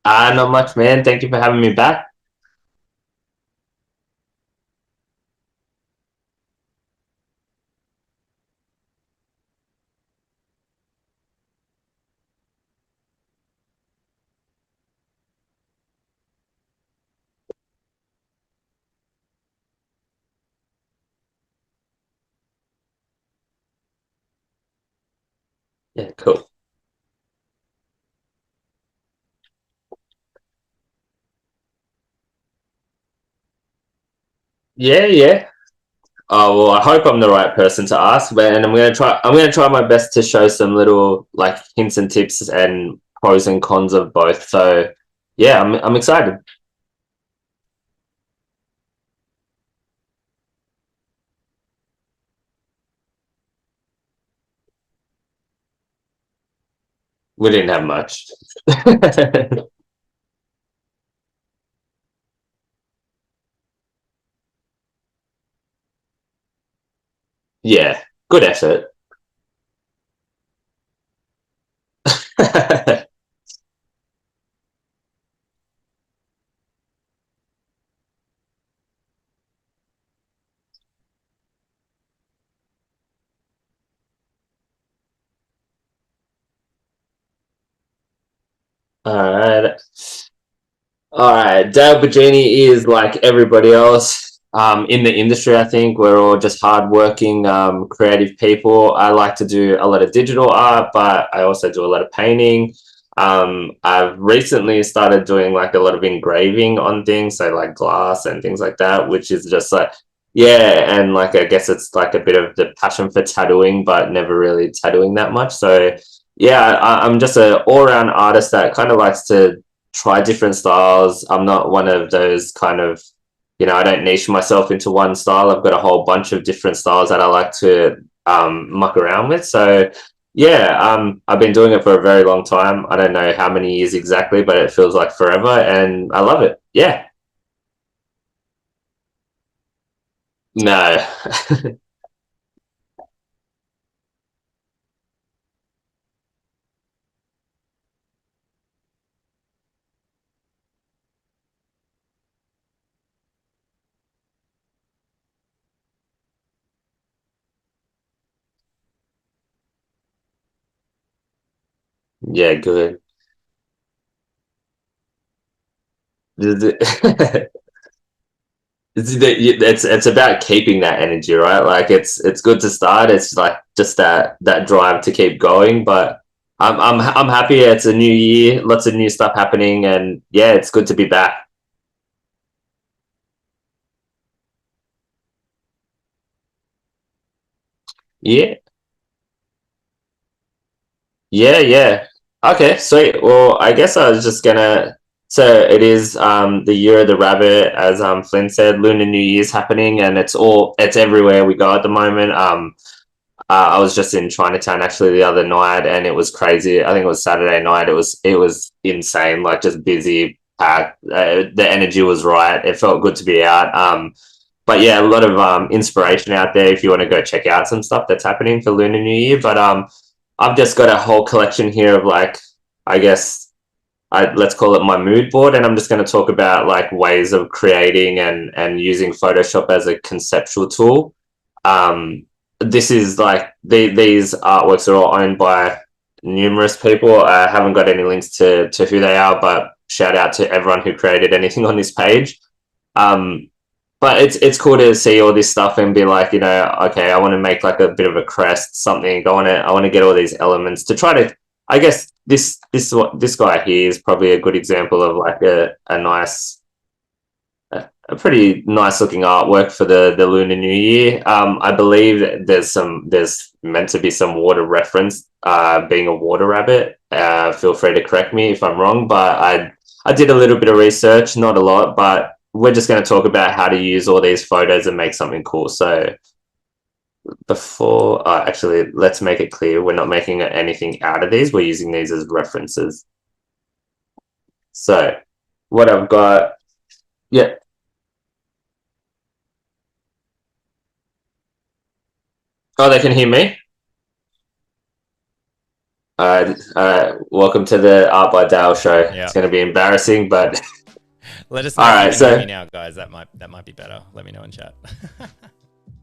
Not much, man. Thank you for having me back. Yeah, cool. Yeah, yeah. Oh well, I hope I'm the right person to ask, but and I'm gonna try my best to show some little like hints and tips and pros and cons of both. So yeah, I'm excited. We didn't have much. Yeah, good effort. All right. All right, Dale Bigeni is like everybody else in the industry. I think we're all just hardworking, creative people. I like to do a lot of digital art, but I also do a lot of painting. I've recently started doing like a lot of engraving on things, so like glass and things like that, which is just like, yeah, and like I guess it's like a bit of the passion for tattooing, but never really tattooing that much. So yeah, I'm just an all-round artist that kind of likes to try different styles. I'm not one of those kind of, I don't niche myself into one style. I've got a whole bunch of different styles that I like to muck around with. So yeah, I've been doing it for a very long time. I don't know how many years exactly, but it feels like forever, and I love it. Yeah, no, yeah, good. It's about keeping that energy, right? Like it's good to start. It's like just that drive to keep going. But I'm happy. It's a new year, lots of new stuff happening, and yeah, it's good to be back. Yeah, yeah, yeah. Okay, sweet. Well, I guess I was just gonna. So it is the year of the rabbit, as Flynn said. Lunar New Year's happening, and it's everywhere we go at the moment. I was just in Chinatown actually the other night, and it was crazy. I think it was Saturday night. It was insane, like just busy, packed. The energy was right. It felt good to be out. But yeah, a lot of inspiration out there if you want to go check out some stuff that's happening for Lunar New Year. But I've just got a whole collection here of like, I guess let's call it my mood board, and I'm just going to talk about like ways of creating and using Photoshop as a conceptual tool. This is like these artworks are all owned by numerous people. I haven't got any links to who they are, but shout out to everyone who created anything on this page. Um, but it's cool to see all this stuff and be like, okay, I want to make like a bit of a crest, something. I want to get all these elements to try to. I guess this guy here is probably a good example of like a nice a pretty nice looking artwork for the Lunar New Year. I believe there's meant to be some water reference, being a water rabbit. Feel free to correct me if I'm wrong, but I did a little bit of research, not a lot, but we're just going to talk about how to use all these photos and make something cool. So actually, let's make it clear we're not making anything out of these. We're using these as references. So what I've got, yeah. Oh, they can hear me. Welcome to the Art by Dale show. It's Yeah. going to be embarrassing, but Let us know all if you right. can hear So, me now, guys. That might be better. Let me know in chat.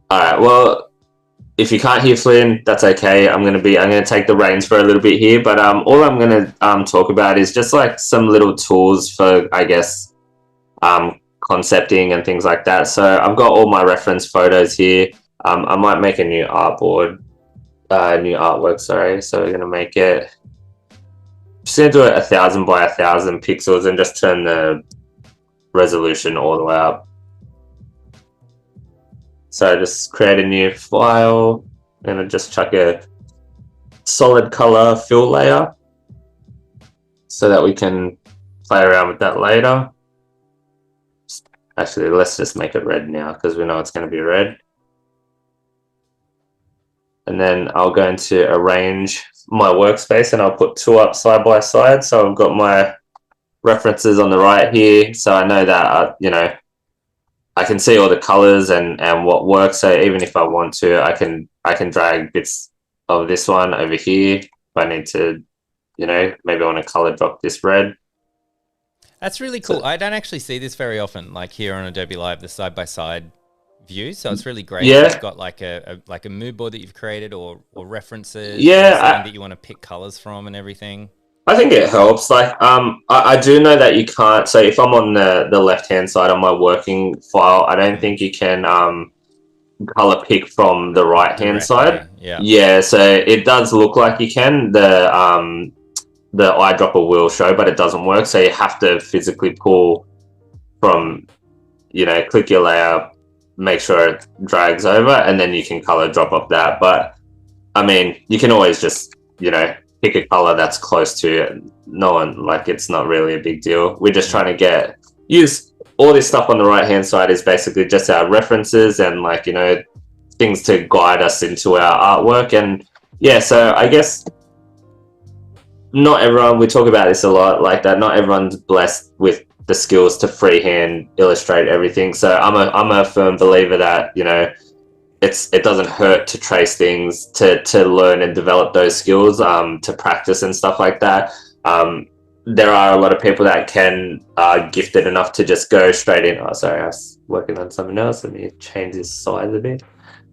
all right. Well, if you can't hear Flynn, that's okay. I'm gonna take the reins for a little bit here, but all I'm gonna talk about is just like some little tools for, I guess, concepting and things like that. So I've got all my reference photos here. I might make a new artboard, new artwork. Sorry. So we're gonna make it. Just gonna do it 1,000 by 1,000 pixels and just turn the resolution all the way up. So just create a new file. I'm gonna just chuck a solid color fill layer so that we can play around with that later. Actually, let's just make it red now because we know it's going to be red. And then I'll go into arrange my workspace and I'll put two up side by side. So I've got my references on the right here. So I know that, I can see all the colors and what works. So even if I want to, I can drag bits of this one over here. If I need to, maybe I want to color drop this red. That's really cool. I don't actually see this very often, like here on Adobe Live, the side by side view. So it's really great if Yeah, you've got like a mood board that you've created or references or something yeah. that you want to pick colors from and everything. I think it helps. Like, I do know that you can't. So if I'm on the left hand side on my working file, I don't think you can color pick from the right hand Directly. side. Yeah. Yeah, so it does look like you can. The eyedropper will show, but it doesn't work. So you have to physically pull from, click your layer, make sure it drags over, and then you can color drop off that. But I mean, you can always just, pick a color that's close to it. No one, like, it's not really a big deal. We're just trying to use all this stuff on the right hand side is basically just our references and, like, things to guide us into our artwork. And yeah, so I guess not everyone, we talk about this a lot, like that, not everyone's blessed with the skills to freehand illustrate everything. So I'm a firm believer that, it doesn't hurt to trace things, to learn and develop those skills, to practice and stuff like that. There are a lot of people that are gifted enough to just go straight in. Oh, sorry, I was working on something else. Let me change this size a bit.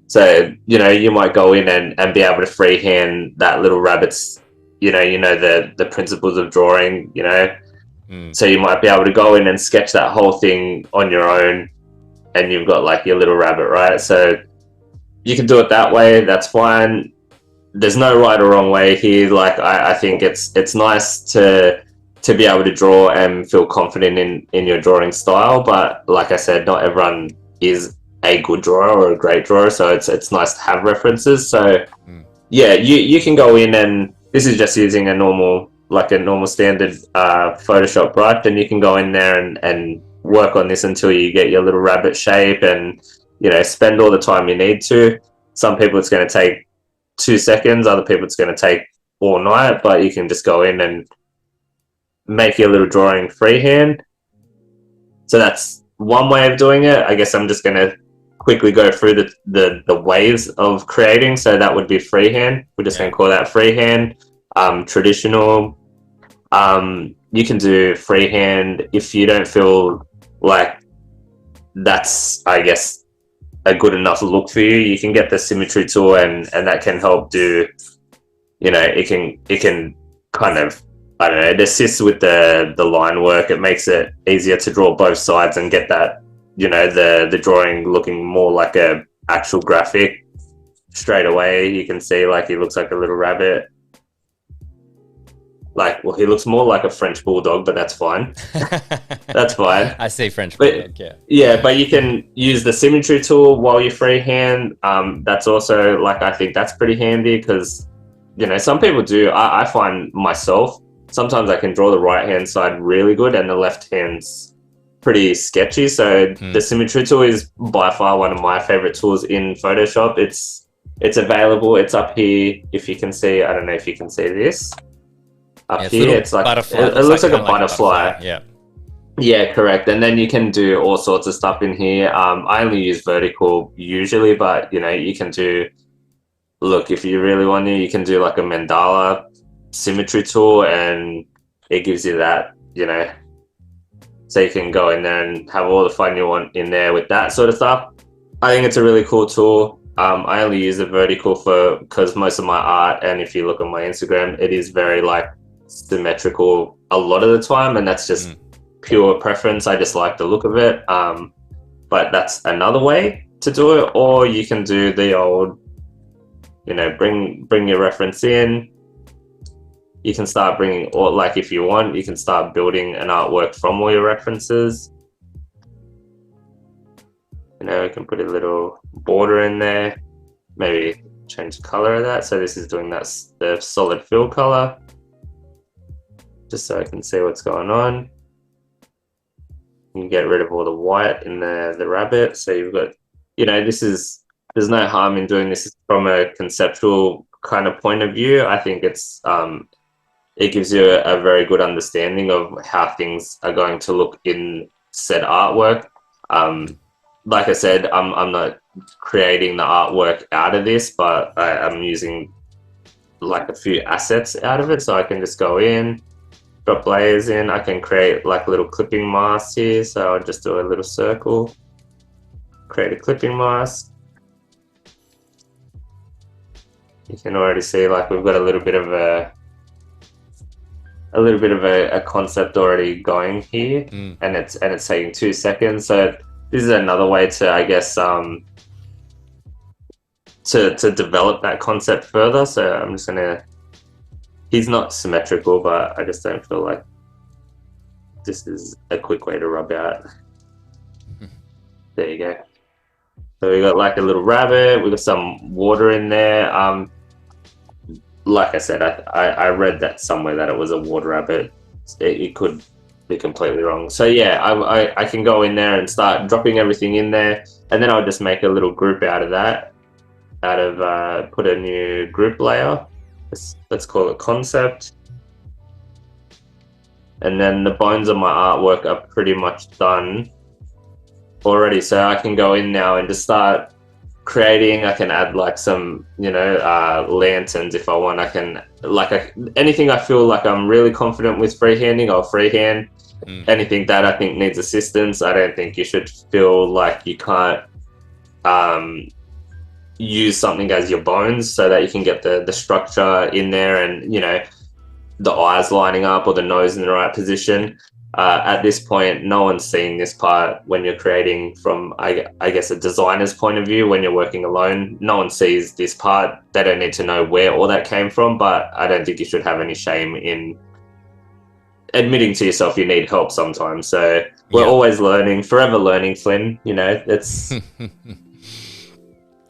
So, you might go in and be able to freehand that little rabbit's, the principles of drawing, So you might be able to go in and sketch that whole thing on your own and you've got like your little rabbit, right? So you can do it that way. That's fine. There's no right or wrong way here. Like I think it's nice to be able to draw and feel confident in your drawing style. But like I said, not everyone is a good drawer or a great drawer. So it's nice to have references. So yeah, you can go in and this is just using a normal standard Photoshop brush, and you can go in there and work on this until you get your little rabbit shape and spend all the time you need to. Some people it's going to take 2 seconds, other people it's going to take all night, but you can just go in and make your little drawing freehand. So that's one way of doing it. I guess I'm just going to quickly go through the ways of creating. So that would be freehand. We're just going to call that freehand. Traditional. You can do freehand if you don't feel like that's, I guess, a good enough look for you. You can get the symmetry tool and that can help do, it can kind of, I don't know, it assists with the line work. It makes it easier to draw both sides and get that, the drawing looking more like a actual graphic straight away. You can see like he looks like a little rabbit. Like, well, he looks more like a French bulldog, but that's fine. That's fine. I see French bulldog, yeah. Yeah, but you can use the symmetry tool while you freehand. That's also, like, I think that's pretty handy because, some people do. I find myself, sometimes I can draw the right-hand side really good and the left hand's pretty sketchy. So the symmetry tool is by far one of my favorite tools in Photoshop. It's available. It's up here. If you can see, I don't know if you can see this. Up here, it's like it looks like a butterfly. Yeah, correct. And then you can do all sorts of stuff in here. I only use vertical usually, but you can do. Look, if you really want to, you can do like a mandala. symmetry tool, and it gives you that, so you can go in there and have all the fun you want in there with that sort of stuff. I think it's a really cool tool. I only use it vertical because most of my art, and if you look on my Instagram, it is very like symmetrical a lot of the time, and that's just pure preference. I just like the look of it. But that's another way to do it, or you can do the old, bring your reference in. You can start bringing, or like if you want, you can start building an artwork from all your references. You can put a little border in there, maybe change the color of that. So this is doing the solid fill color, just so I can see what's going on. You can get rid of all the white in the rabbit. So you've got, there's no harm in doing this from a conceptual kind of point of view. I think it gives you a very good understanding of how things are going to look in said artwork. Like I said, I'm not creating the artwork out of this, but I'm using like a few assets out of it. So I can just go in, drop layers in. I can create like little clipping masks here. So I'll just do a little circle, create a clipping mask. You can already see like we've got a little bit of a concept already going here, and it's taking 2 seconds. So this is another way to, I guess, to develop that concept further. So I'm just gonna. He's not symmetrical, but I just don't feel like this is a quick way to rub out. There you go. So we got like a little rabbit. We got some water in there. Like I said, I read that somewhere that it was a water rabbit. It could be completely wrong. So yeah, I can go in there and start dropping everything in there, and then I'll just make a little group out of that. Put a new group layer. Let's call it concept. And then the bones of my artwork are pretty much done already. So I can go in now and just start creating. I can add like some, lanterns if I want. I can anything I feel like I'm really confident with freehanding, I'll freehand. Anything that I think needs assistance, I don't think you should feel like you can't use something as your bones, so that you can get the structure in there, and the eyes lining up or the nose in the right position. At this point, no one's seeing this part when you're creating from, I guess, a designer's point of view. When you're working alone, no one sees this part. They don't need to know where all that came from, but I don't think you should have any shame in admitting to yourself you need help sometimes. So we're always learning, forever learning, Flynn. It's...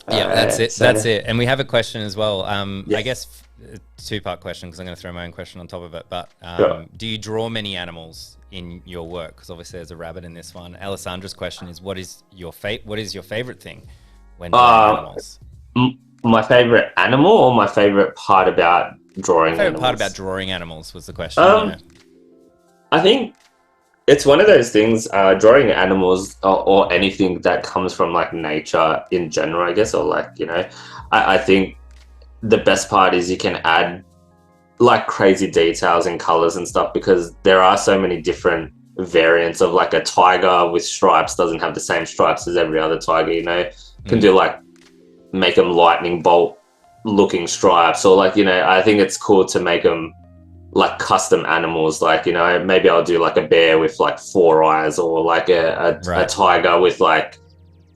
Yeah, that's it. That's it. And we have a question as well. I guess a two-part question, because I'm going to throw my own question on top of it. But Sure. Do you draw many animals in your work? Because obviously there's a rabbit in this one. Alessandra's question is, what is your favorite thing when drawing animals? My favorite animal, or my favorite part about drawing My favorite animals? part about drawing animals was the question. I think it's one of those things, drawing animals or anything that comes from like nature in general, I guess, or like, I think the best part is you can add like crazy details and colors and stuff, because there are so many different variants of like a tiger with stripes doesn't have the same stripes as every other tiger, can do like, make them lightning bolt looking stripes, or like, I think it's cool to make them like custom animals, like maybe I'll do like a bear with like 4 eyes, or like a tiger with like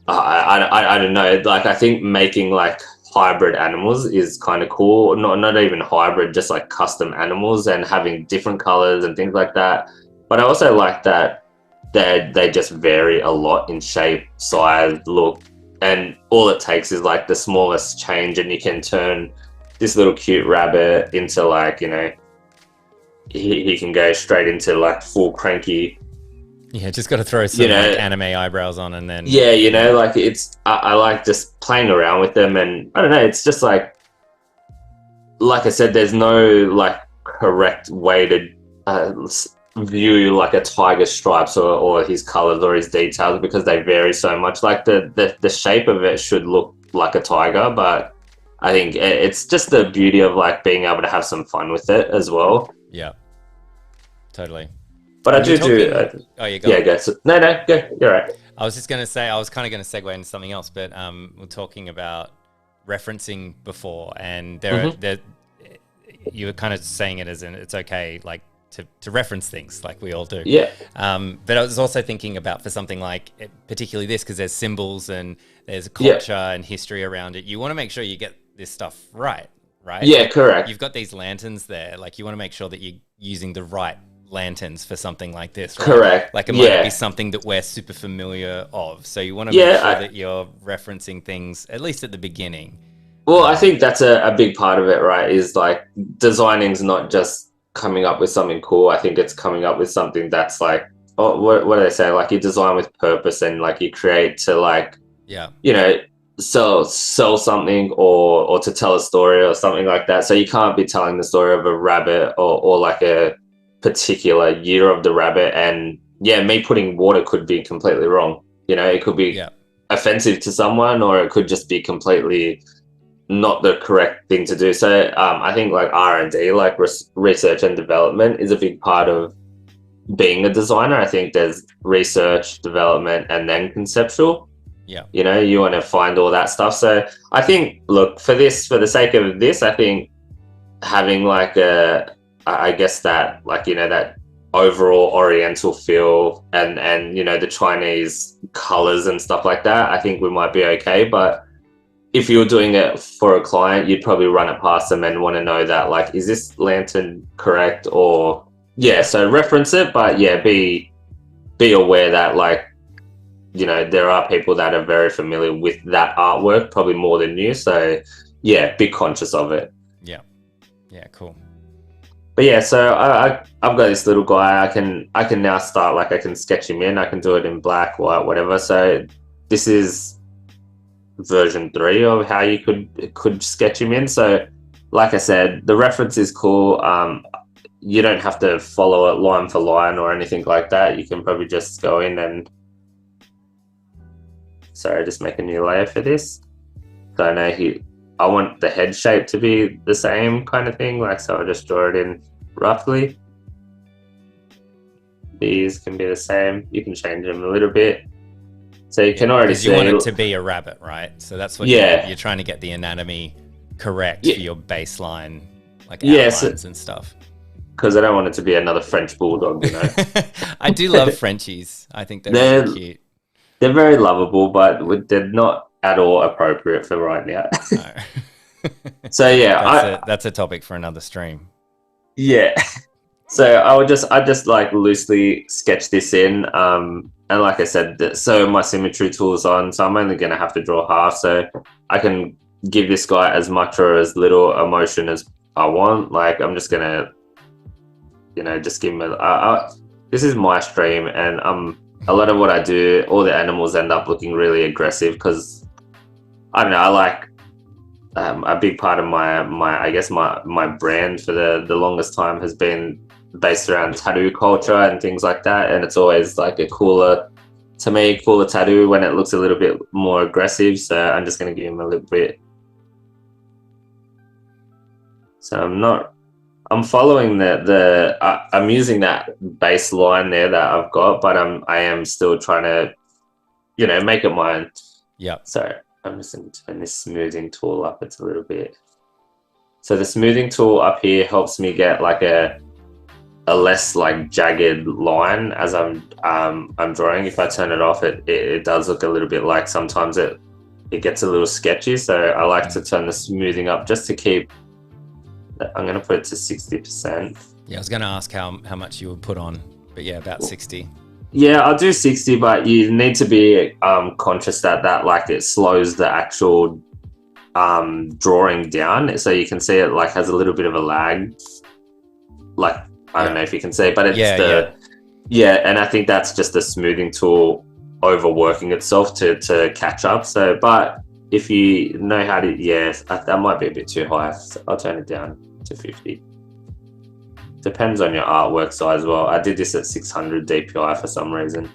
I don't know, like I think making like hybrid animals is kind of cool. Not even hybrid, just like custom animals, and having different colors and things like that. But I also like that they just vary a lot in shape, size, look, and all it takes is like the smallest change, and you can turn this little cute rabbit into like, he can go straight into like full cranky. Yeah, just got to throw some like anime eyebrows on, and then like I like just playing around with them, and I don't know, it's just like I said, there's no like correct way to view like a tiger's stripes or his colors or his details, because they vary so much. Like the shape of it should look like a tiger, but I think it's just the beauty of like being able to have some fun with it as well. Yeah, totally. But I And you're do. talking. Oh, yeah, go Yeah, on. go. So, no, go. You're right. I was just going to say, I was kind of going to segue into something else, but we're talking about referencing before, and you were kind of saying it as in it's okay, like to reference things, like we all do. Yeah. But I was also thinking about for something like, particularly this, because there's symbols and there's culture and history around it. You want to make sure you get this stuff right? Yeah, like, correct. You've got these lanterns there, like you want to make sure that you're using the right lanterns for something like this, right? Correct. Like it might not be something that we're super familiar of, so you want to make sure that you're referencing things at least at the beginning. Well, I think that's a big part of it, right? Is like designing's not just coming up with something cool. I think it's coming up with something that's like, oh, what do they say? Like you design with purpose and like you create to like, you know, sell something or to tell a story or something like that. So you can't be telling the story of a rabbit or like a particular year of the rabbit. And yeah, me putting water could be completely wrong. You know, it could be offensive to someone, or it could just be completely not the correct thing to do. So I think like R&D, like research and development, is a big part of being a designer. I think there's research, development, and then conceptual. Yeah. You know, you want to find all that stuff. So I think, look, for the sake of this, I think having like I guess that, like, you know, that overall oriental feel and you know, the Chinese colors and stuff like that, I think we might be okay. But if you were doing it for a client, you'd probably run it past them and want to know that, like, is this lantern correct? Or so reference it, but be aware that, like, you know, there are people that are very familiar with that artwork, probably more than you. So be conscious of it. Yeah, cool. But so I've got this little guy. I can now start, like, I can sketch him in. I can do it in black, white, whatever. So this is version 3 of how you could sketch him in. So like I said, the reference is cool. You don't have to follow it line for line or anything like that. You can probably just go in and just make a new layer for this. So I know I want the head shape to be the same kind of thing, like, so I'll just draw it in roughly. These can be the same. You can change them a little bit. So you can already see. Because you want it to be a rabbit, right? So that's what you're trying to get the anatomy correct for your baseline, like outlines and stuff. Because I don't want it to be another French bulldog, you know. I do love Frenchies. I think they're really cute. They're very lovable, but they're not at all appropriate for right now. No. So that's a topic for another stream. Yeah. So I just like loosely sketch this in, and like I said, so my symmetry tool's on, so I'm only gonna have to draw half, so I can give this guy as much or as little emotion as I want. Like, I'm just gonna, you know, just give him this is my stream, and a lot of what I do, all the animals end up looking really aggressive because, I don't know, I like a big part of my brand for the longest time has been based around tattoo culture and things like that, and it's always like a cooler tattoo when it looks a little bit more aggressive. So I'm just going to give him a little bit. So I'm following I'm using that baseline there that I've got, but I am still trying to, you know, make it mine. Yeah. So I'm just going to turn this smoothing tool up. It's a little bit. So the smoothing tool up here helps me get like a less like jagged line as I'm drawing. If I turn it off, it does look a little bit like sometimes it gets a little sketchy. So I like to turn the smoothing up just to keep. I'm going to put it to 60%. Yeah, I was going to ask how much you would put on, but yeah, about 60. Yeah, I'll do 60, but you need to be conscious that like it slows the actual drawing down, so you can see it like has a little bit of a lag. Like, I don't know if you can see it, but it's and I think that's just the smoothing tool overworking itself to catch up. So, but if you know how to, that might be a bit too high. So I'll turn it down to 50. Depends on your artwork size as well. I did this at 600 DPI for some reason.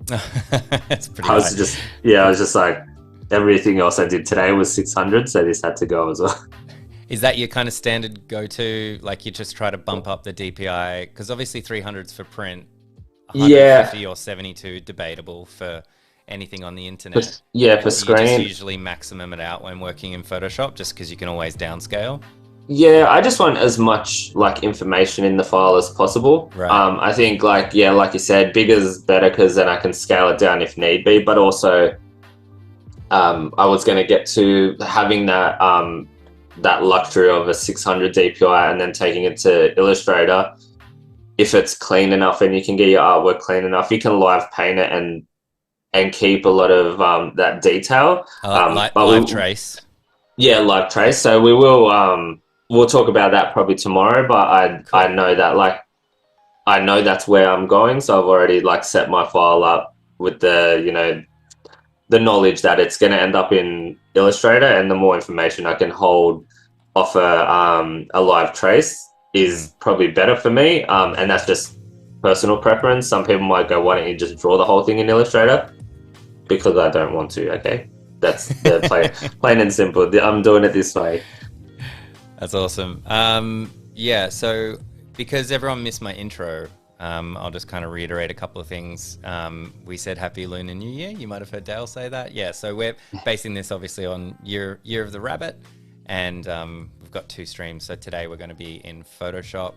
That's pretty I was high. just like, everything else I did today was 600, so this had to go as well. Is that your kind of standard go-to? Like you just try to bump up the DPI? Because obviously 300's for print, Yeah, 150 or 72 debatable for anything on the internet. yeah, for Do you just screen. usually maximum it out when working in Photoshop just because you can always downscale? Yeah, I just want as much like information in the file as possible. Right. I think like yeah, like you said, bigger is better because then I can scale it down if need be. But also, I was going to get to having that luxury of a 600 DPI and then taking it to Illustrator. If it's clean enough and you can get your artwork clean enough, you can live paint it and keep a lot of that detail. But Live we, trace. yeah, live trace. So we will we'll talk about that probably tomorrow. But I Cool. know that like I know that's where I'm going, so I've already like set my file up with the knowledge that it's going to end up in Illustrator, and the more information I can hold off a live trace is probably better for me. And that's just personal preference. Some people might go, "Why don't you just draw the whole thing in Illustrator?" Because I don't want to. Okay, that's the plain and simple. I'm doing it this way. That's awesome. Yeah, so because everyone missed my intro, I'll just kind of reiterate a couple of things. We said Happy Lunar New Year. You might have heard Dale say that. Yeah, so we're basing this obviously on Year of the Rabbit, and we've got 2 streams. So today we're going to be in Photoshop,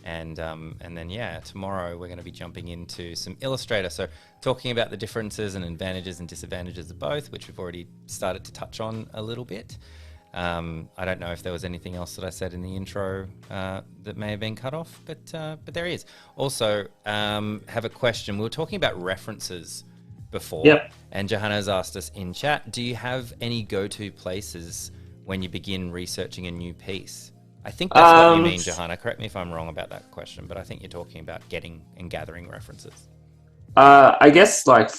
and then yeah, tomorrow we're going to be jumping into some Illustrator. So talking about the differences and advantages and disadvantages of both, which we've already started to touch on a little bit. I don't know if there was anything else that I said in the intro that may have been cut off, but there is. Also, have a question. We were talking about references before, Yep. and Johanna's asked us in chat, do you have any go-to places when you begin researching a new piece? I think that's what you mean, Johanna. Correct me if I'm wrong about that question, but I think you're talking about getting and gathering references. I guess like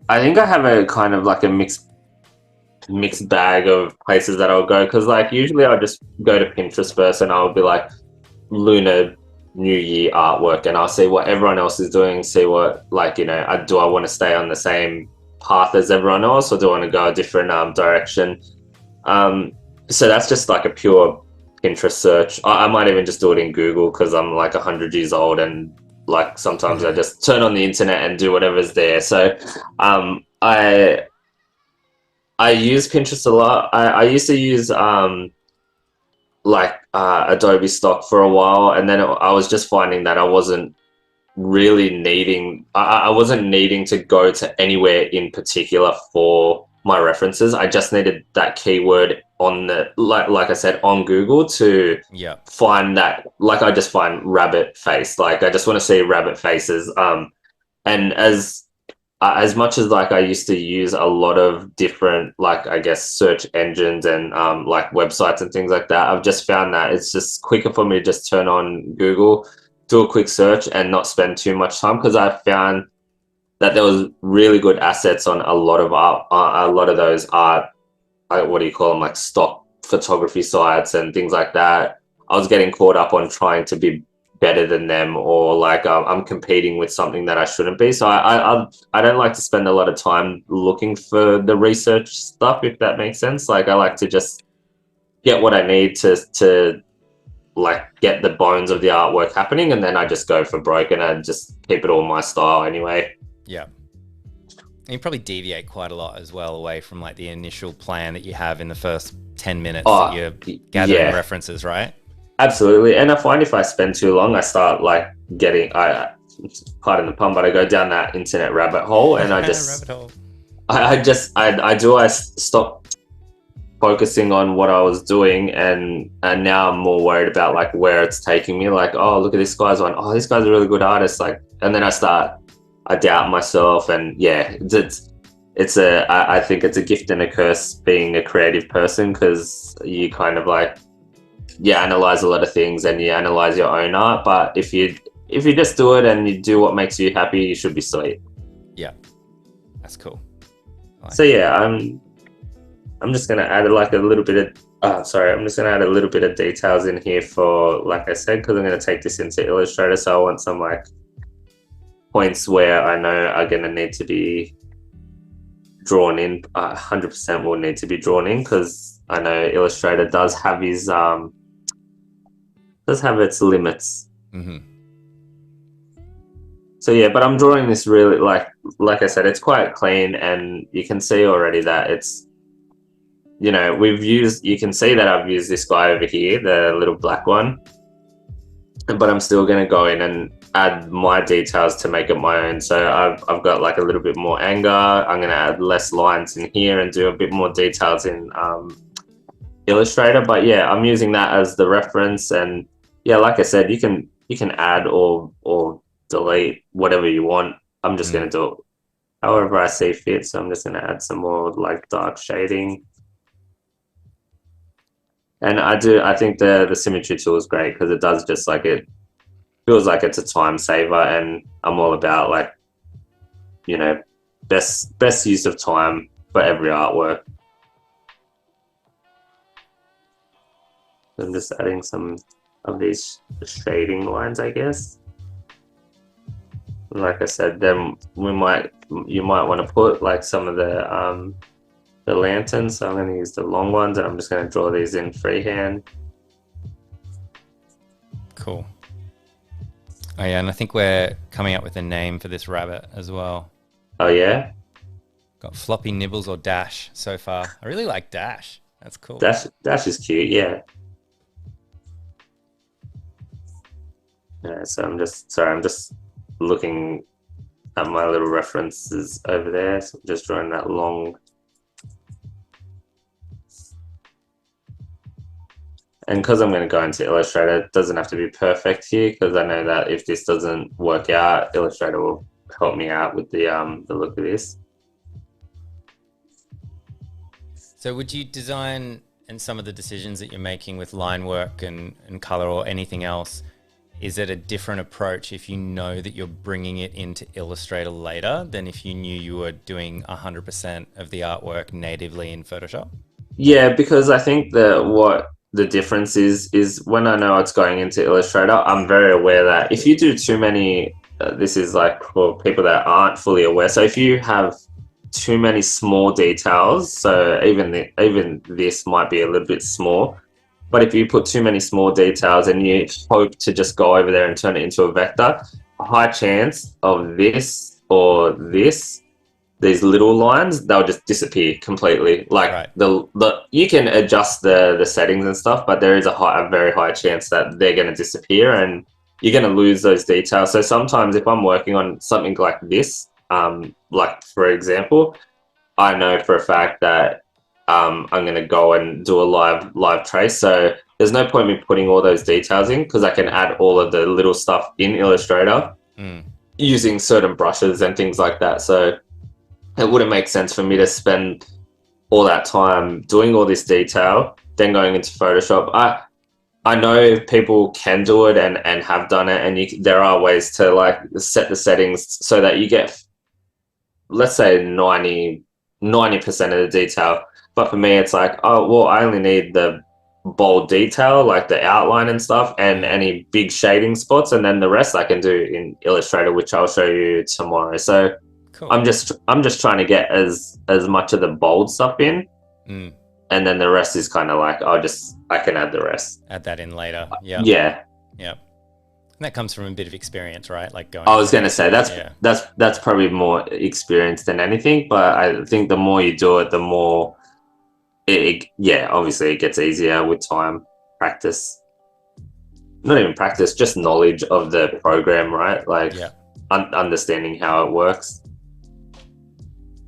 I think I have a kind of like a mixed bag of places that I'll go because like usually I'll just go to Pinterest first and I'll be like Lunar New Year artwork and I'll see what everyone else is doing, see what like do I want to stay on the same path as everyone else or do I want to go a different direction. So that's just like a pure Pinterest search. I might even just do it in Google because I'm like 100 years old and like sometimes I just turn on the internet and do whatever's there. So I use Pinterest a lot. I used to use Adobe stock for a while, and then I was just finding that I wasn't really needing. I wasn't needing to go to anywhere in particular for my references. I just needed that keyword on the like I said on Google to find that. Like I just find rabbit face. Like I just want to see rabbit faces. And as much as like I used to use a lot of different like I guess search engines and like websites and things like that, I've just found that it's just quicker for me to just turn on Google, do a quick search and not spend too much time because I found that there was really good assets on a lot of art, a lot of those art, what do you call them, like stock photography sites and things like that. I was getting caught up on trying to be better than them or like I'm competing with something that I shouldn't be. So I don't like to spend a lot of time looking for the research stuff, if that makes sense. Like I like to just get what I need to like get the bones of the artwork happening and then I just go for broke and I just keep it all my style anyway. Yeah. And you probably deviate quite a lot as well away from like the initial plan that you have in the first 10 minutes that you're gathering references, right? Absolutely. And I find if I spend too long, I start like pardon the pun, but I go down that internet rabbit hole and I just, rabbit hole. I stop focusing on what I was doing and now I'm more worried about like where it's taking me. Like, oh, look at this guy's one. Oh, this guy's a really good artist. Like, and then I doubt myself and yeah, I think it's a gift and a curse being a creative person because you kind of like, you analyze a lot of things and you analyze your own art, but if you just do it and you do what makes you happy, you should be sweet. Yeah, that's cool. So yeah, I'm just gonna add like a little bit of I'm just gonna add a little bit of details in here for like I said because I'm gonna take this into Illustrator, so I want some like points where I know are gonna need to be drawn in. 100% will need to be drawn in because I know Illustrator does have its limits. Mm-hmm. So yeah, but I'm drawing this really like I said, it's quite clean, and you can see already that it's, you know, you can see that I've used this guy over here, the little black one, but I'm still going to go in and add my details to make it my own. So I've got like a little bit more anger. I'm going to add less lines in here and do a bit more details in Illustrator. But yeah, I'm using that as the reference. And yeah, like I said, you can add or delete whatever you want. I'm just going to do it however I see fit. So I'm just going to add some more like dark shading. And I think the symmetry tool is great because it does just like, it feels like it's a time saver, and I'm all about like, you know, best use of time for every artwork. I'm just adding some of these shading lines, I guess. Like I said, then you might want to put like some of the lanterns. So I'm going to use the long ones, and I'm just going to draw these in freehand. Cool. Oh yeah, and I think we're coming up with a name for this rabbit as well. Oh yeah? Got Floppy Nibbles or Dash so far. I really like Dash. That's cool. Dash is cute, yeah. Yeah, so I'm just looking at my little references over there. So I'm just drawing that long. And because I'm going to go into Illustrator, it doesn't have to be perfect here, because I know that if this doesn't work out, Illustrator will help me out with the look of this. So would you design, and some of the decisions that you're making with line work and color or anything else, is it a different approach if you know that you're bringing it into Illustrator later than if you knew you were doing 100% of the artwork natively in Photoshop? Yeah, because I think that what the difference is when I know it's going into Illustrator, I'm very aware that if you do too many, this is like for people that aren't fully aware. So if you have too many small details, so even this might be a little bit small, but if you put too many small details and you hope to just go over there and turn it into a vector, a high chance of this or this, these little lines, they'll just disappear completely. Like right. the you can adjust the settings and stuff, but there is a very high chance that they're going to disappear and you're going to lose those details. So sometimes if I'm working on something like this, like for example, I know for a fact that I'm going to go and do a live trace. So there's no point me putting all those details in, because I can add all of the little stuff in Illustrator using certain brushes and things like that. So it wouldn't make sense for me to spend all that time doing all this detail, then going into Photoshop. I know people can do it and have done it, and there are ways to like set the settings so that you get, let's say 90% of the detail. But for me, it's like, oh, well, I only need the bold detail, like the outline and stuff, and any big shading spots, and then the rest I can do in Illustrator, which I'll show you tomorrow. So cool. I'm just trying to get as much of the bold stuff in, and then the rest is kind of like I can add the rest. Add that in later. Yeah. Yeah. Yeah. And that comes from a bit of experience, right? Like going. I was going to say that's probably more experience than anything, but I think the more you do it, the more obviously it gets easier with time, practice. Not even practice, just knowledge of the program, right? Like understanding how it works.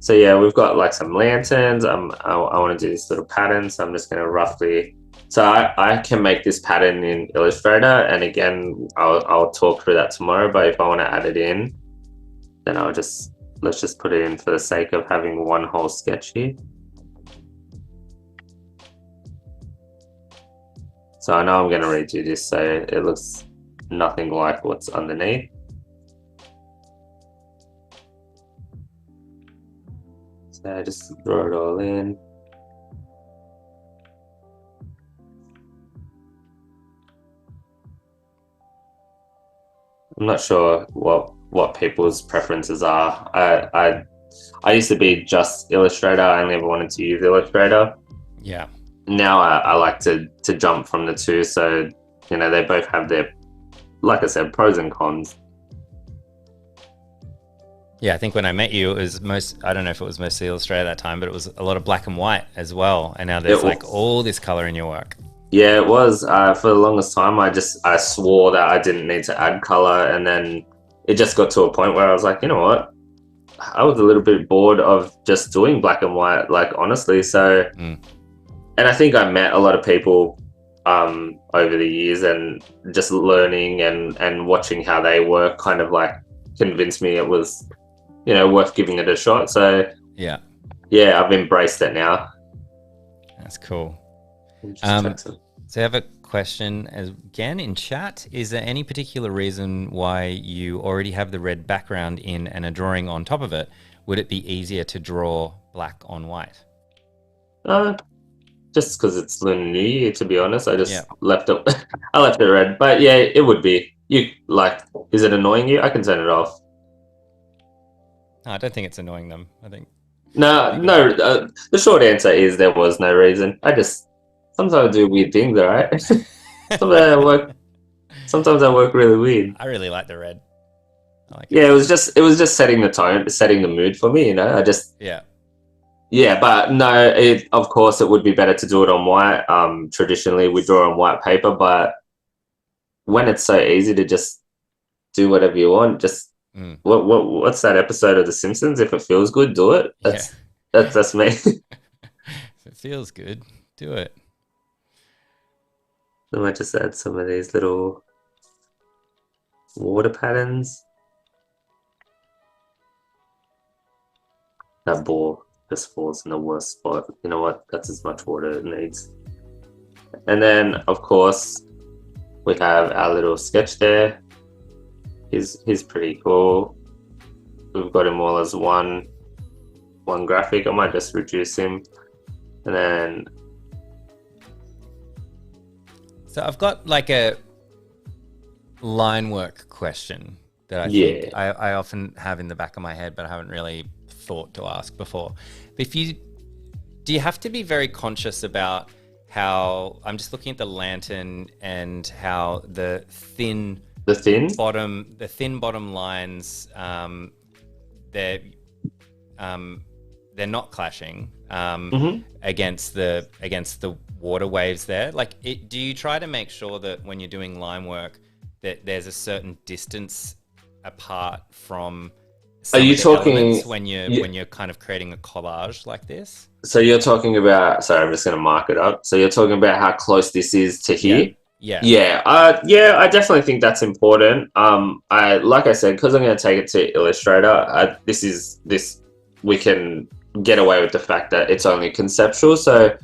So yeah, we've got like some lanterns. I want to do this little pattern, so I'm just going to roughly. So I can make this pattern in Illustrator, and again, I'll talk through that tomorrow. But if I want to add it in, then let's just put it in for the sake of having one whole sketch here. So I know I'm going to redo this so it looks nothing like what's underneath. So I just draw it all in. I'm not sure what people's preferences are. I used to be just Illustrator. I only ever wanted to use Illustrator. Yeah. Now I like to jump from the two. So, you know, they both have their, like I said, pros and cons. Yeah, I think when I met you, it was I don't know if it was mostly Illustrator at that time, but it was a lot of black and white as well. And now there's like all this color in your work. Yeah, it was. For the longest time, I swore that I didn't need to add color. And then it just got to a point where I was like, you know what? I was a little bit bored of just doing black and white, like, honestly. So, and I think I met a lot of people over the years, and just learning and watching how they work kind of like convinced me it was, you know, worth giving it a shot. So yeah, I've embraced it now. That's cool. So I have a question again in chat. Is there any particular reason why you already have the red background in and a drawing on top of it? Would it be easier to draw black on white? Just because it's Lunar New Year, to be honest. I just left it. I left it red, but yeah, it would be. You like? Is it annoying you? I can turn it off. No, I don't think it's annoying them. I think no. The short answer is there was no reason. Sometimes I do weird things, all right? Sometimes I work really weird. I really like the red. I like it was just setting the tone, setting the mood for me, you know? Yeah, but no, of course it would be better to do it on white. Traditionally we draw on white paper, but when it's so easy to just do whatever you want, just what's that episode of The Simpsons? If it feels good, do it. That's me. If it feels good, do it. I might just add some of these little water patterns. That ball just falls in the worst spot. You know what? That's as much water it needs. And then, of course, we have our little sketch there. He's pretty cool. We've got him all as one graphic. I might just reduce him. And then... So I've got like a line work question that I think I often have in the back of my head, but I haven't really thought to ask before. But do you have to be very conscious about how, I'm just looking at the lantern and how the thin bottom lines, they're not clashing against the water waves there. Like, do you try to make sure that when you're doing line work that there's a certain distance apart from some of the elements when you're kind of creating a collage like this? So you're talking about, sorry, I'm just going to mark it up. So you're talking about how close this is to here? Yeah. I definitely think that's important. Like I said, because I'm going to take it to Illustrator, we can get away with the fact that it's only conceptual. So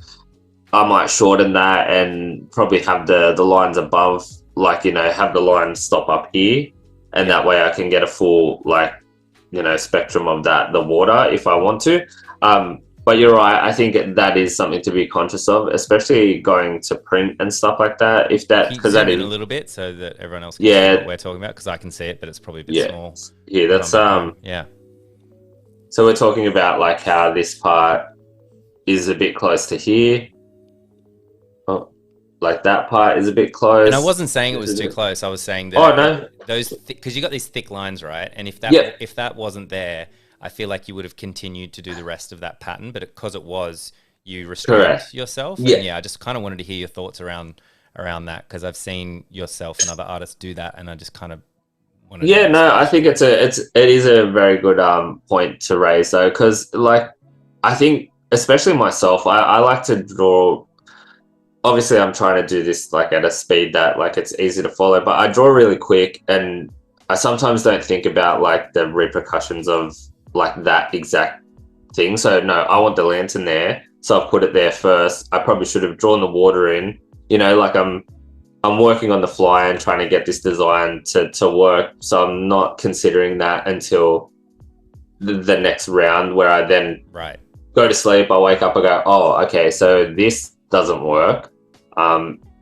I might shorten that and probably have the lines above, like, you know, have the lines stop up here. And that way I can get a full, like, you know, spectrum of the water if I want to. But you're right. I think that is something to be conscious of, especially going to print and stuff like that. Because that is a little bit so that everyone else can see what we're talking about, because I can see it, but it's probably a bit small. Yeah, that's So we're talking about like how this part is a bit close to here. Oh, like that part is a bit close. And I wasn't saying it was too close. I was saying that those, because you got these thick lines, right? And if that wasn't there, I feel like you would have continued to do the rest of that pattern, but because it was, you restrained yourself. And I just kind of wanted to hear your thoughts around that, because I've seen yourself and other artists do that, and I just kind of wanted to I think it is a very good point to raise though, because like I think especially myself, I like to draw. Obviously, I'm trying to do this like at a speed that like it's easy to follow, but I draw really quick, and I sometimes don't think about like the repercussions of like that exact thing. So no, I want the lantern there, so I've put it there first. I probably should have drawn the water in. You know, like I'm working on the fly and trying to get this design to work, so I'm not considering that until the next round, where I then go to sleep. I wake up, I go, oh, okay, so this doesn't work.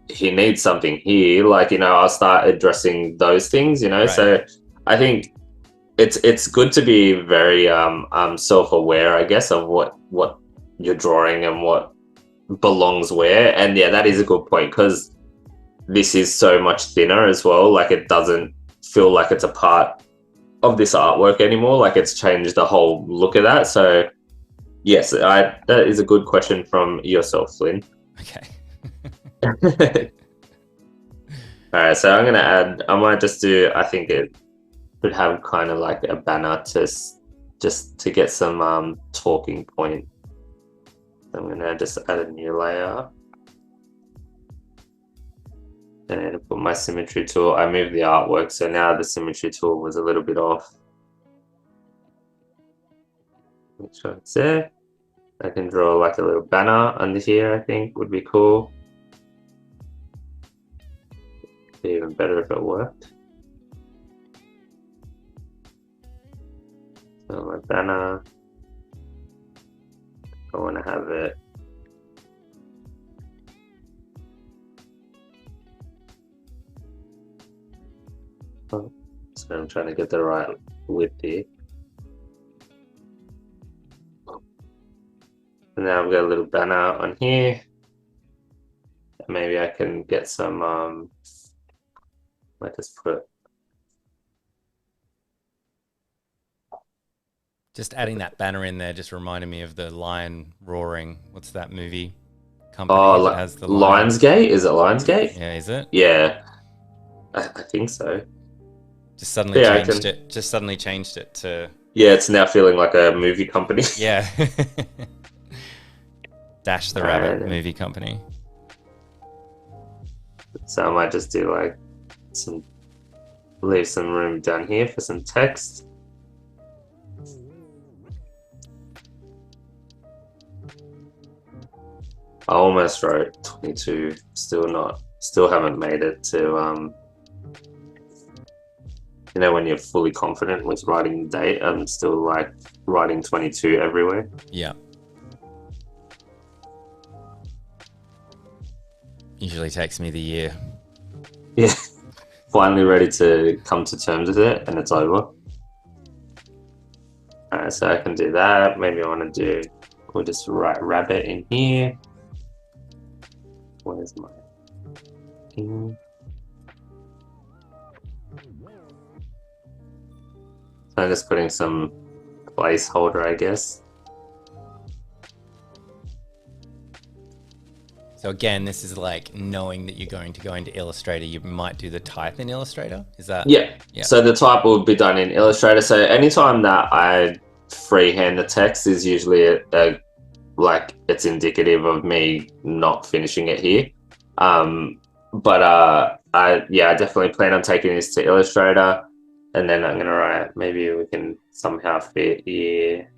He needs something here. Like, you know, I'll start addressing those things. You know, so I think it's good to be very self-aware, I guess, of what you're drawing and what belongs where. And yeah, that is a good point, because this is so much thinner as well. Like, it doesn't feel like it's a part of this artwork anymore. Like, it's changed the whole look of that. So yes, that is a good question from yourself, Flynn. Okay. All right, so I'm gonna add. I might just do. I think it could have kind of like a banner to just to get some talking point. I'm gonna just add a new layer and put my symmetry tool. I moved the artwork, so now the symmetry tool was a little bit off. Make sure it's there. I can draw like a little banner under here. I think would be cool. Be even better if it worked. So my banner, I want to have it. So I'm trying to get the right width here. And now I've got a little banner on here. Maybe I can get some, let's just put. Just adding that banner in there just reminded me of the lion roaring. What's that movie company that has the lion? Lionsgate? Is it Lionsgate? Yeah, is it? Yeah, I think so. Just suddenly changed it. Just suddenly changed it to. Yeah, it's now feeling like a movie company. Yeah. Dash the Rabbit movie company. So I might just do like leave some room down here for some text. I almost wrote 22, still haven't made it to, you know, when you're fully confident with writing the date, I'm still like writing 22 everywhere. Yeah. Usually takes me the year. Yeah. Finally ready to come to terms with it, and it's over. Alright, so I can do that. Maybe I want to do, we'll just write rabbit in here. Where's my thing? So I'm just putting some placeholder, I guess. So again, this is like knowing that you're going to go into Illustrator. You might do the type in Illustrator. Is that? Yeah. So the type will be done in Illustrator. So anytime that I freehand the text is usually like it's indicative of me not finishing it here. I definitely plan on taking this to Illustrator, and then I'm gonna write, maybe we can somehow fit here.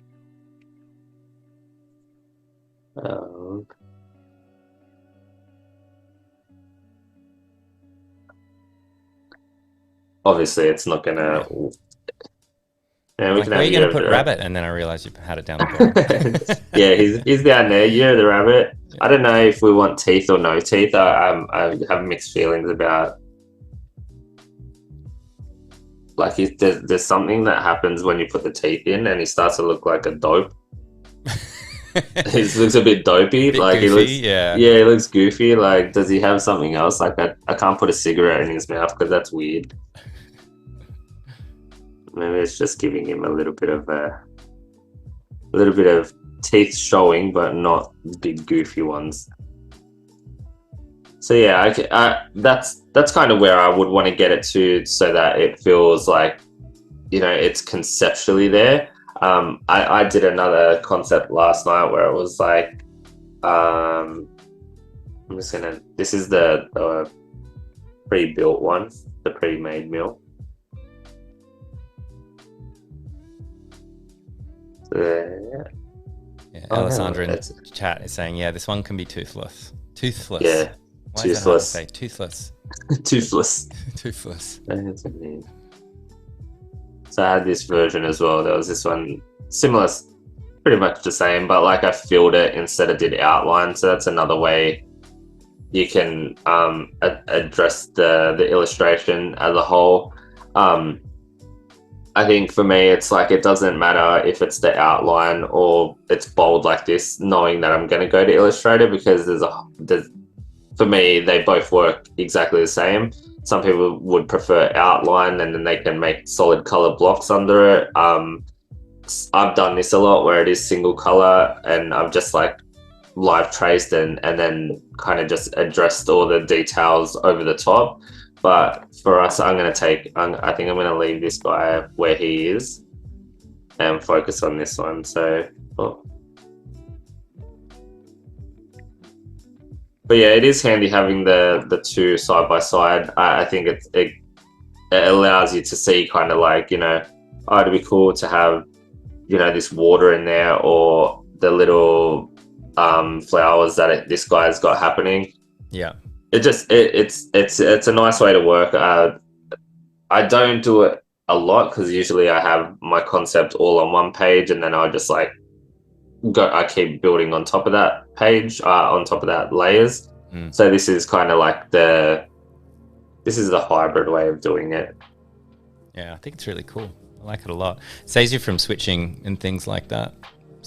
Obviously it's not gonna. Yeah, we like, where are you going to put rabbit? And then I realized you had it down the bottom. Yeah, he's down there. You're the rabbit. Yeah. I don't know if we want teeth or no teeth. I have mixed feelings about. Like, there's something that happens when you put the teeth in, and he starts to look like a dope. He looks a bit dopey. Like goofy, he looks, yeah, he looks goofy. Like, does he have something else? Like, I can't put a cigarette in his mouth because that's weird. Maybe it's just giving him a little bit of teeth showing, but not big goofy ones. So yeah, that's kind of where I would want to get it to, so that it feels like, you know, it's conceptually there. I did another concept last night where it was like, this is the pre-built one, the pre-made mill. Yeah, Alessandra in chat is saying, yeah, this one can be toothless. Toothless. Yeah, why toothless. Is that hard to say? Toothless. Toothless. Toothless. That's what I mean. So I had this version as well. There was this one similar, pretty much the same, but like I filled it instead of did outline. So that's another way you can address the illustration as a whole. I think for me, it's like it doesn't matter if it's the outline or it's bold like this, knowing that I'm going to go to Illustrator because there's for me, they both work exactly the same. Some people would prefer outline and then they can make solid color blocks under it. I've done this a lot where it is single color and I've just like live traced and then kind of just addressed all the details over the top. But for us, I think I'm going to leave this guy where he is and focus on this one. So, oh. But yeah, it is handy having the two side by side. I think it allows you to see kind of like, oh, it'd be cool to have, this water in there or the little flowers that this guy's got happening. Yeah. It's a nice way to work. I don't do it a lot because usually I have my concept all on one page and then I'll just like I keep building on top of that page, on top of that layers. So this is kind of like this is the hybrid way of doing it. Yeah, I think it's really cool. I like it a lot. It saves you from switching and things like that.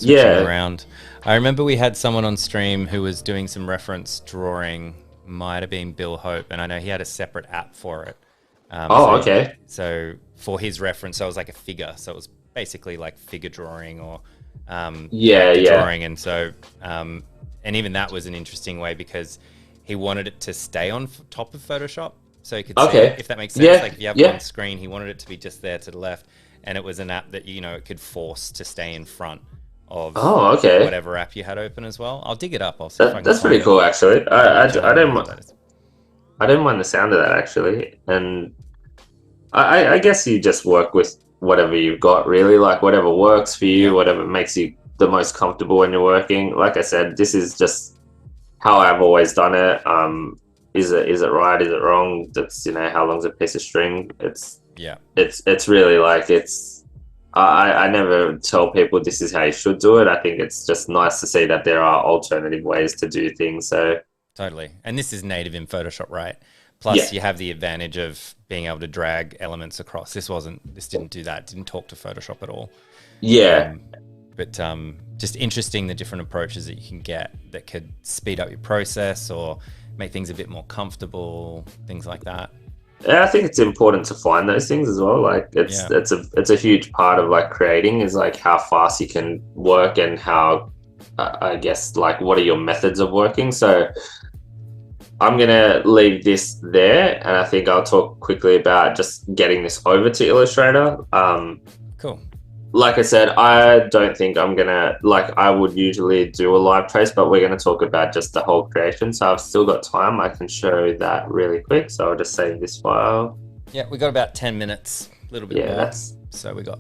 Around. I remember we had someone on stream who was doing some reference drawing, might have been Bill Hope, and I know he had a separate app for it. Okay. So for his reference, so it was like a figure. So it was basically like figure drawing or drawing. And so, and even that was an interesting way because he wanted it to stay on top of Photoshop. So you could see it, if that makes sense. Yeah. Like if you have one screen, he wanted it to be just there to the left. And it was an app that, it could force to stay in front of whatever app you had open as well. I'll dig it up. I'll see if I can That's pretty cool, actually. I don't mind the sound of that, actually. And I guess you just work with whatever you've got, really, like whatever works for you, whatever makes you the most comfortable when you're working. Like I said, this is just how I've always done it. Is it right? Is it wrong? That's, how long's a piece of string? It's really like I never tell people this is how you should do it. I think it's just nice to see that there are alternative ways to do things. So totally. And this is native in Photoshop, right? Plus you have the advantage of being able to drag elements across. This didn't do that. Didn't talk to Photoshop at all. Yeah. But just interesting the different approaches that you can get that could speed up your process or make things a bit more comfortable, things like that. Yeah, I think it's important to find those things as well. Like it's a huge part of like creating is like how fast you can work and how I guess like what are your methods of working. So I'm gonna leave this there, and I think I'll talk quickly about just getting this over to Illustrator. Cool. Like I said, I don't think I'm gonna I would usually do a live trace, but we're gonna talk about just the whole creation. So I've still got time. I can show that really quick. So I'll just save this file. Yeah, we got about 10 minutes, a little bit more. So we got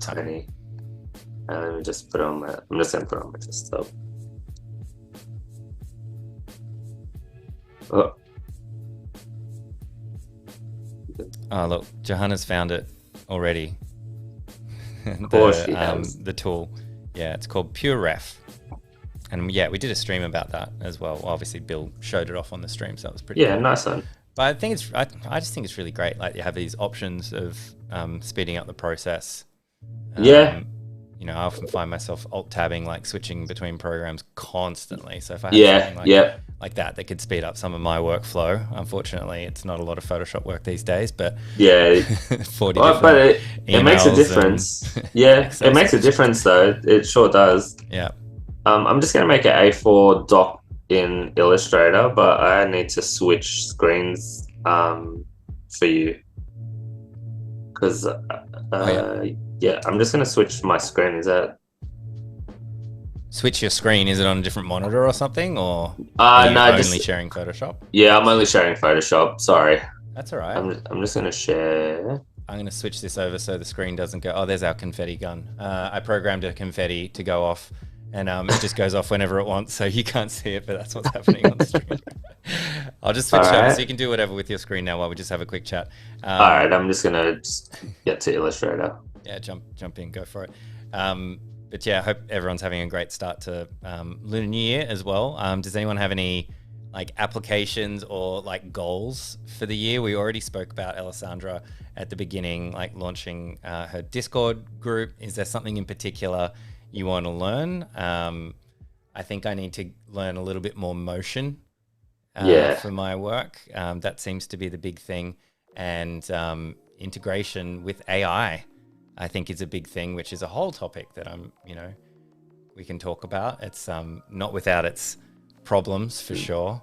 tiny. And let me just put on that. I'm just gonna put on my desktop. Oh, look, Johanna's found it already. Of course she has. The tool. Yeah, it's called Pure Ref. And yeah, we did a stream about that as well. Obviously, Bill showed it off on the stream, so that was pretty cool. Nice one. But I think I just think it's really great. Like you have these options of speeding up the process. I often find myself alt-tabbing, like switching between programs constantly. So if I have something like that could speed up some of my workflow. Unfortunately, it's not a lot of Photoshop work these days, but 40 but it makes a difference. It makes a difference though. It sure does. Yeah. I'm just going to make an A4 doc in Illustrator, but I need to switch screens for you because I'm just going to switch my screen. Is that switch your screen? Is it on a different monitor or something, or are you only sharing Photoshop? Yeah, I'm only sharing Photoshop. Sorry. That's all right. I'm just going to share. I'm going to switch this over so the screen doesn't go. Oh, there's our confetti gun. I programmed a confetti to go off, and it just goes off whenever it wants, so you can't see it, but that's what's happening on the screen. I'll just switch over so you can do whatever with your screen now while we just have a quick chat. All right, I'm just going to get to Illustrator. Yeah, jump in, go for it. But yeah, I hope everyone's having a great start to Lunar New Year as well. Does anyone have any like applications or like goals for the year? We already spoke about Alessandra at the beginning, like launching her Discord group. Is there something in particular you want to learn? I think I need to learn a little bit more motion Yeah. for my work. That seems to be the big thing. And integration with AI, I think, is a big thing, which is a whole topic that we can talk about. It's not without its problems, for sure.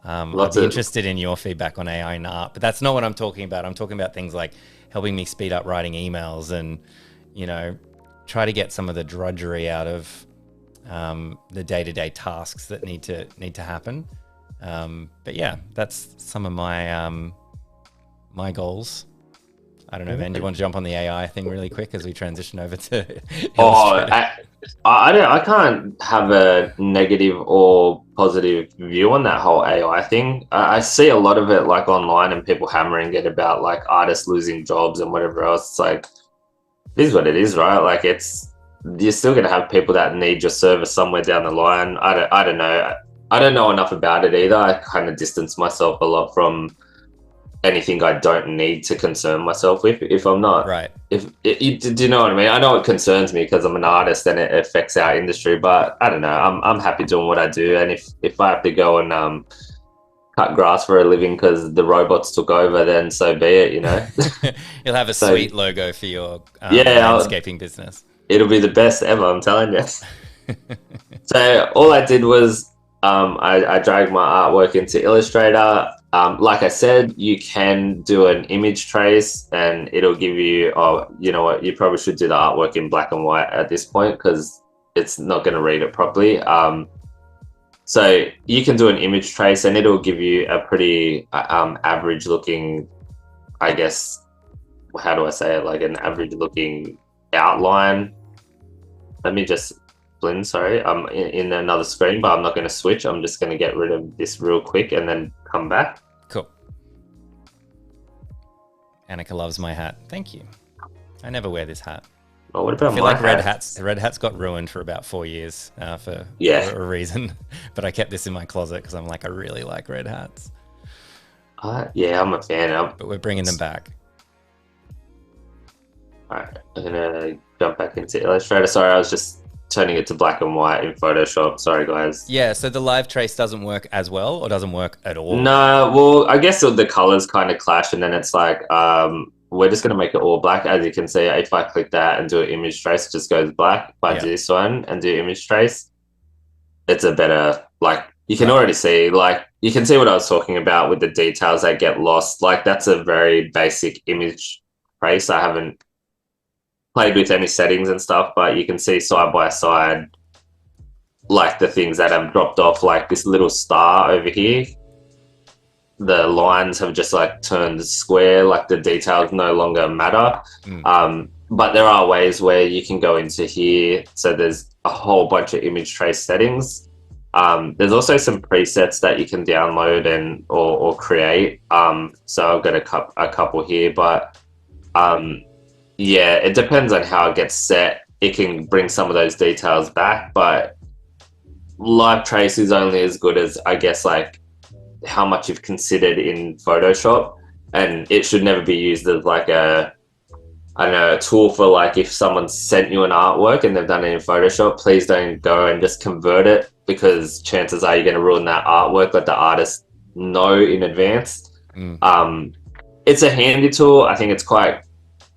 I'd be interested in your feedback on AI and art, but that's not what I'm talking about. I'm talking about things like helping me speed up writing emails and, try to get some of the drudgery out of the day-to-day tasks that need to happen. But yeah, that's some of my my goals. I don't know, man. Do you want to jump on the AI thing really quick as we transition over to Illustrator? I can't have a negative or positive view on that whole AI thing. I see a lot of it like online and people hammering it about like artists losing jobs and whatever else. It's like, it is what it is, right? Like you're still going to have people that need your service somewhere down the line. I don't know. I don't know enough about it either. I kind of distance myself a lot from anything I don't need to concern myself with. If I'm not, right. Do you know what I mean? I know it concerns me because I'm an artist and it affects our industry, but I don't know. I'm happy doing what I do, and if I have to go and cut grass for a living because the robots took over, then so be it. You'll have a sweet logo for your landscaping business. It'll be the best ever, I'm telling you. So all I did was I dragged my artwork into Illustrator. Like I said, you can do an image trace and it'll give you, you know what, you probably should do the artwork in black and white at this point because it's not going to read it properly. So you can do an image trace and it'll give you a pretty average looking, I guess, how do I say it, like an average looking outline. Let me just blend, sorry, I'm in another screen, but I'm not going to switch. I'm just going to get rid of this real quick and then come back. Cool. Annika loves my hat. Thank you. I never wear this hat. Oh, what about I feel like red hats got ruined for about 4 years for a reason, but I kept this in my closet because I'm like, I really like red hats. Yeah, I'm a fan. But we're bringing them back. All right, I'm gonna jump back into Illustrator. Sorry, I was just turning it to black and white in Photoshop. Sorry, guys. Yeah, so the live trace doesn't work as well, or doesn't work at all? No, well, I guess the colors kind of clash, and then it's like, we're just gonna make it all black. As you can see, if I click that and do an image trace, it just goes black. If I do this one and do image trace, it's a better, like, you can already see, like, you can see what I was talking about with the details that get lost. Like, that's a very basic image trace. I haven't played with any settings and stuff, but you can see side by side, like the things that have dropped off, like this little star over here. The lines have just like turned square, like the details no longer matter. But there are ways where you can go into here. So there's a whole bunch of image trace settings. There's also some presets that you can download and or create. So I've got a couple here, but yeah, it depends on how it gets set. It can bring some of those details back, but live trace is only as good as, I guess, like how much you've considered in Photoshop, and it should never be used as like a tool for, like, if someone sent you an artwork and they've done it in Photoshop, please don't go and just convert it, because chances are you're going to ruin that artwork. Let the artist know in advance. It's a handy tool. I think it's quite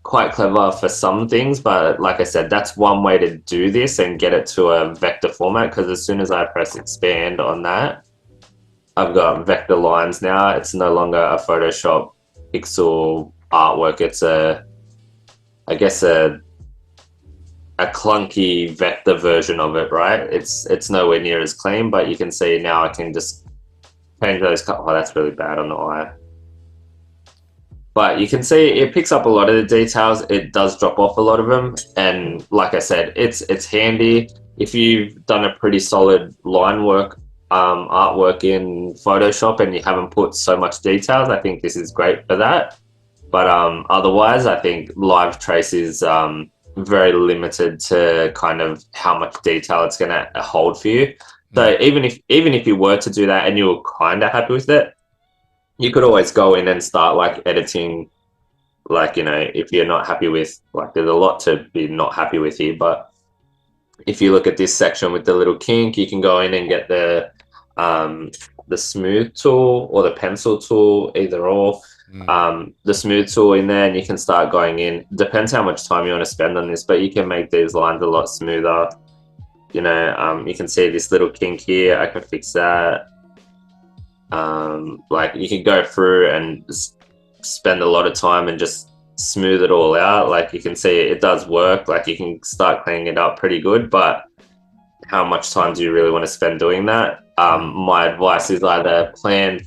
clever for some things, but like I said, that's one way to do this and get it to a vector format, because as soon as I press expand on that, I've got vector lines now. It's no longer a Photoshop pixel artwork. It's I guess a clunky vector version of it, right? It's nowhere near as clean, but you can see now I can just change those. Oh, that's really bad on the eye. But you can see it picks up a lot of the details. It does drop off a lot of them. And like I said, it's handy. If you've done a pretty solid line work, artwork in Photoshop and you haven't put so much details, I think this is great for that. But otherwise, I think live trace is very limited to kind of how much detail it's going to hold for you. So even if you were to do that and you were kind of happy with it, you could always go in and start like editing. Like, if you're not happy with, like, there's a lot to be not happy with here, but if you look at this section with the little kink, you can go in and get the smooth tool or the pencil tool, either or. The smooth tool in there, and you can start going in. Depends how much time you want to spend on this, but you can make these lines a lot smoother. You can see this little kink here. I can fix that. Like, you can go through and spend a lot of time and just smooth it all out. Like, you can see it does work. Like, you can start cleaning it up pretty good, but how much time do you really want to spend doing that? My advice is either plan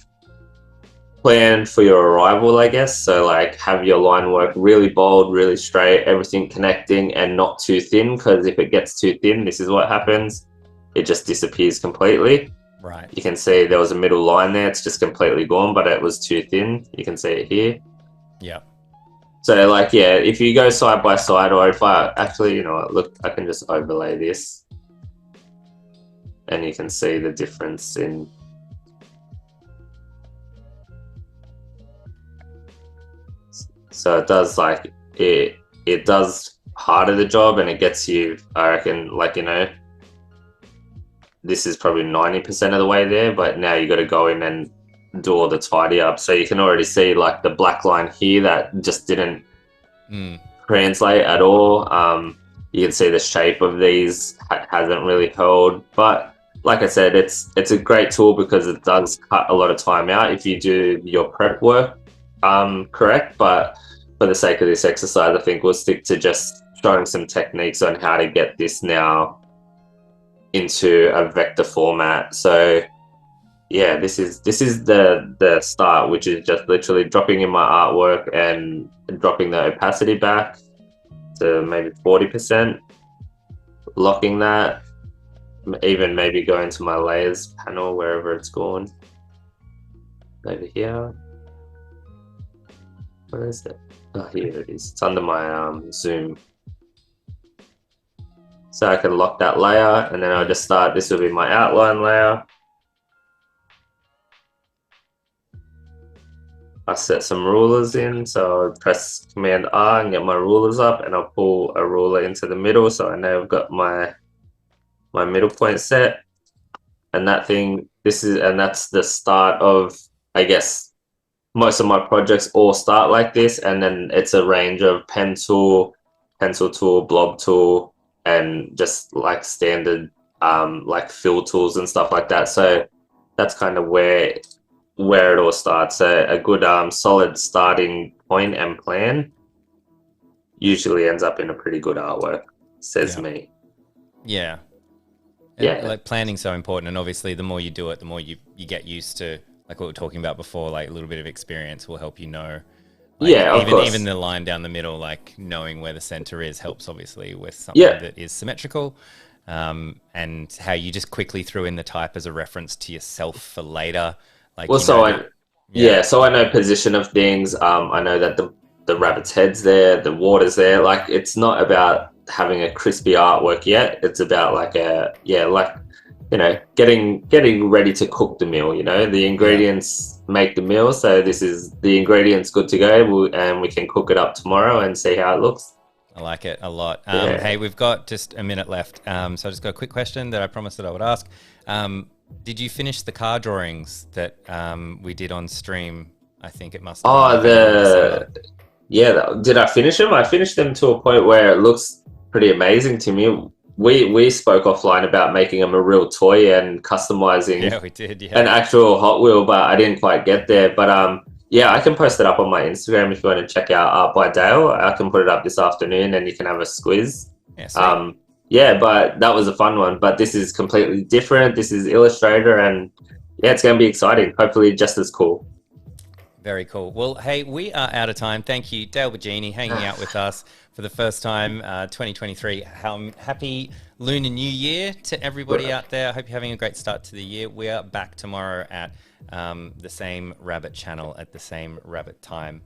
for your arrival, I guess. So, like, have your line work really bold, really straight, everything connecting, and not too thin, because if it gets too thin, this is what happens. It just disappears completely. Right. You can see there was a middle line there. It's just completely gone, but it was too thin. You can see it here. Yeah. So, like, yeah, if you go side by side, or if I actually, look, I can just overlay this, and you can see the difference in. So it does, like, it does harder the job, and it gets you, I reckon, like, this is probably 90% of the way there, but now you got to go in and do all the tidy up. So you can already see, like, the black line here that just didn't translate at all. You can see the shape of these hasn't really held, but like I said, it's a great tool because it does cut a lot of time out if you do your prep work correct. But for the sake of this exercise, I think we'll stick to just showing some techniques on how to get this now into a vector format. So yeah, this is the start, which is just literally dropping in my artwork and dropping the opacity back to maybe 40%, locking that, even maybe going to my layers panel wherever it's gone, over here. Where is it? Oh, here it is. It's under my zoom. So I can lock that layer, and then I'll just start. This will be my outline layer. I set some rulers in, so I'll press Command R and get my rulers up, and I'll pull a ruler into the middle, so I know I've got my middle point set. And that's the start of, I guess, most of my projects all start like this, and then it's a range of pen tool, pencil tool, blob tool, and just like standard like fill tools and stuff like that. So that's kind of where it all starts. So a good solid starting point and plan usually ends up in a pretty good artwork, says me. Yeah. Yeah. Like, planning's so important, and obviously the more you do it, the more you get used to, like what we were talking about before, like a little bit of experience will help you know. Like, yeah, of course. Even the line down the middle, like knowing where the center is helps obviously with something that is symmetrical. And how you just quickly threw in the type as a reference to yourself for later. Like, well, so I know position of things. I know that the rabbit's head's there, the water's there. Like, it's not about having a crispy artwork yet. It's about like getting ready to cook the meal. The ingredients make the meal. So this is the ingredients good to go, and we can cook it up tomorrow and see how it looks. I like it a lot. Hey, we've got just a minute left. So I just got a quick question that I promised that I would ask. Did you finish the car drawings that we did on stream? I think it must have been. Did I finish them? I finished them to a point where it looks pretty amazing to me. We spoke offline about making them a real toy and customizing we did, an actual Hot Wheel, but I didn't quite get there. But I can post it up on my Instagram if you want to check out Art by Dale. I can put it up this afternoon and you can have a squiz. But that was a fun one. But this is completely different. This is Illustrator, and it's going to be exciting. Hopefully just as cool. Very cool. Well, hey, we are out of time. Thank you, Dale Bigeni, hanging out with us for the first time, 2023. Happy Lunar New Year to everybody out there. I hope you're having a great start to the year. We are back tomorrow at the same rabbit channel at the same rabbit time.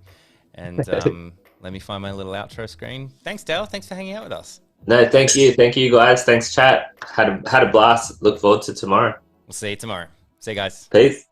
And let me find my little outro screen. Thanks, Dale. Thanks for hanging out with us. No, thank you. Thank you, guys. Thanks, chat. Had a blast. Look forward to tomorrow. We'll see you tomorrow. See you guys. Peace.